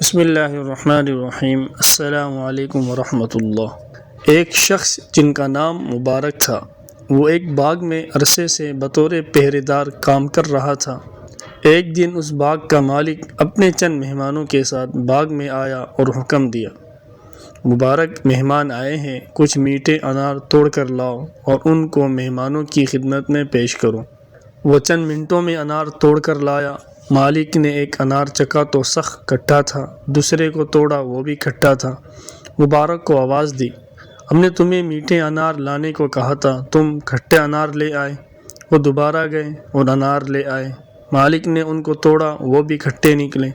بسم اللہ الرحمن الرحیم۔ السلام علیکم ورحمۃ اللہ۔ ایک شخص جن کا نام مبارک تھا، وہ ایک باغ میں عرصے سے بطور پہرے دار کام کر رہا تھا۔ ایک دن اس باغ کا مالک اپنے چند مہمانوں کے ساتھ باغ میں آیا اور حکم دیا، مبارک مہمان آئے ہیں، کچھ میٹھے انار توڑ کر لاؤ اور ان کو مہمانوں کی خدمت میں پیش کرو۔ وہ چند منٹوں میں انار توڑ کر لایا۔ مالک نے ایک انار چکھا تو سخت کھٹا تھا، دوسرے کو توڑا، وہ بھی کھٹا تھا۔ مبارک کو آواز دی، ہم نے تمہیں میٹھے انار لانے کو کہا تھا، تم کھٹے انار لے آئے۔ وہ دوبارہ گئے اور انار لے آئے۔ مالک نے ان کو توڑا، وہ بھی کھٹے نکلے۔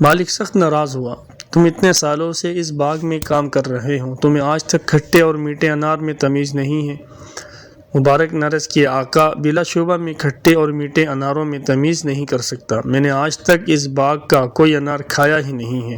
مالک سخت ناراض ہوا، تم اتنے سالوں سے اس باغ میں کام کر رہے ہو، تمہیں آج تک کھٹے اور میٹھے انار میں تمیز نہیں ہے۔ مبارک نرس کہ آقا، بلا شبہ میں کھٹے اور میٹھے اناروں میں تمیز نہیں کر سکتا، میں نے آج تک اس باغ کا کوئی انار کھایا ہی نہیں ہے،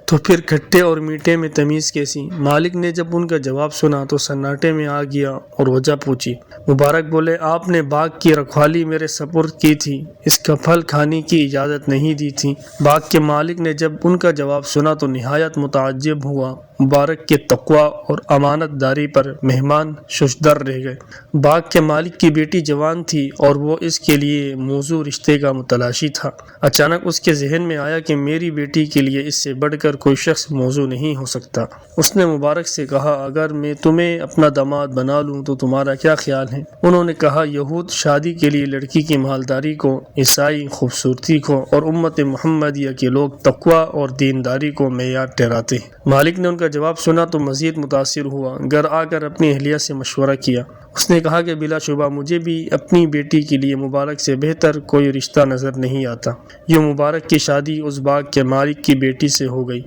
تو پھر کھٹے اور میٹھے میں تمیز کیسی؟ مالک نے جب ان کا جواب سنا تو سناٹے میں آ گیا اور وجہ پوچھی۔ مبارک بولے، آپ نے باغ کی رکھوالی میرے سپرد کی تھی، اس کا پھل کھانے کی اجازت نہیں دی تھی۔ باغ کے مالک نے جب ان کا جواب سنا تو نہایت متعجب ہوا۔ مبارک کے تقوی اور امانت داری پر مہمان ششدر رہ گئے۔ باغ کے مالک کی بیٹی جوان تھی اور وہ اس کے لیے موزوں رشتے کا متلاشی تھا۔ اچانک اس کے ذہن میں آیا کہ میری بیٹی کے لیے اس سے بڑھ کر کوئی شخص موزوں نہیں ہو سکتا۔ اس نے مبارک سے کہا، اگر میں تمہیں اپنا داماد بنا لوں تو تمہارا کیا خیال ہے؟ انہوں نے کہا، یہود شادی کے لیے لڑکی کی مالداری کو، عیسائی خوبصورتی کو اور امت محمدیہ کے لوگ تقوی اور دینداری کو معیار ٹھہراتے ہیں۔ مالک نے ان کا جواب سنا تو مزید متاثر ہوا، گھر آ کر اپنی اہلیہ سے مشورہ کیا۔ اس نے کہا کہ بلا شبہ مجھے بھی اپنی بیٹی کے لیے مبارک سے بہتر کوئی رشتہ نظر نہیں آتا۔ یہ مبارک کی شادی اس باغ کے مالک کی بیٹی سے ہو گئی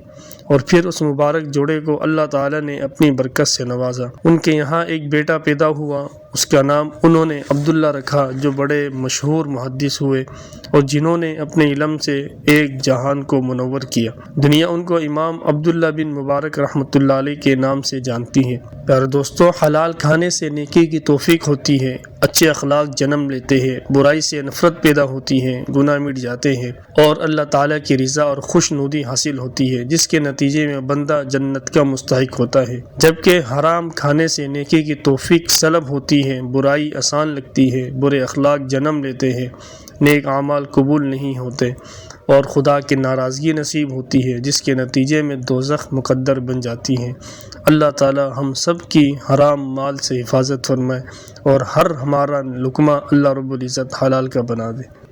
اور پھر اس مبارک جوڑے کو اللہ تعالیٰ نے اپنی برکت سے نوازا۔ ان کے یہاں ایک بیٹا پیدا ہوا، اس کا نام انہوں نے عبداللہ رکھا، جو بڑے مشہور محدث ہوئے اور جنہوں نے اپنے علم سے ایک جہان کو منور کیا۔ دنیا ان کو امام عبداللہ بن مبارک رحمۃ اللہ علیہ کے نام سے جانتی ہے۔ پیارے دوستو، حلال کھانے سے نیکی کی توفیق ہوتی ہے، اچھے اخلاق جنم لیتے ہیں، برائی سے نفرت پیدا ہوتی ہے، گناہ مٹ جاتے ہیں اور اللہ تعالیٰ کی رضا اور خوشنودی حاصل ہوتی ہے، جس کے نتیجے میں بندہ جنت کا مستحق ہوتا ہے۔ جبکہ حرام کھانے سے نیکی کی توفیق سلب ہوتی ہے، برائی آسان لگتی ہے، برے اخلاق جنم لیتے ہیں، نیک اعمال قبول نہیں ہوتے اور خدا کی ناراضگی نصیب ہوتی ہے، جس کے نتیجے میں دوزخ مقدر بن جاتی ہے۔ اللہ تعالی ہم سب کی حرام مال سے حفاظت فرمائے اور ہر ہمارا لقمہ اللہ رب العزت حلال کا بنا دے۔